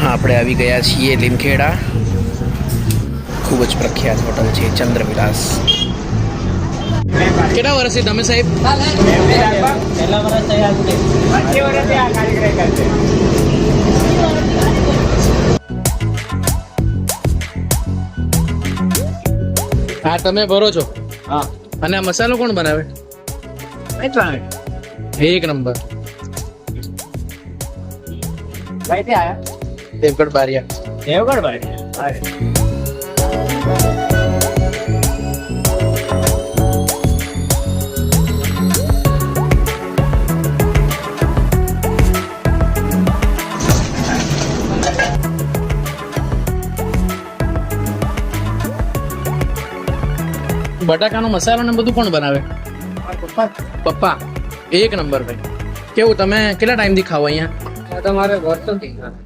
હા, આપણે આવી ગયા છીએ લીમખેડા. ખૂબ જ પ્રખ્યાત હોટલ છે ચંદ્રવિલાસ. કેટલા વર્ષથી તમે સાહેબ? પહેલા વર્ષ હા, તમે ભરો છો. હા, અને આ મસાલો કોણ બનાવે? એટલા એક નંબર. ભાઈ ત્યાં આયા દેવગઢ બારિયા. દેવગઢ ભાઈ. બટાકાનો મસાલો ને બધું કોણ બનાવે? પપ્પા. એક નંબર ભાઈ. કેવું, તમે કેટલા ટાઈમથી ખાઓ અહીંયા? તમારે વર્ષોથી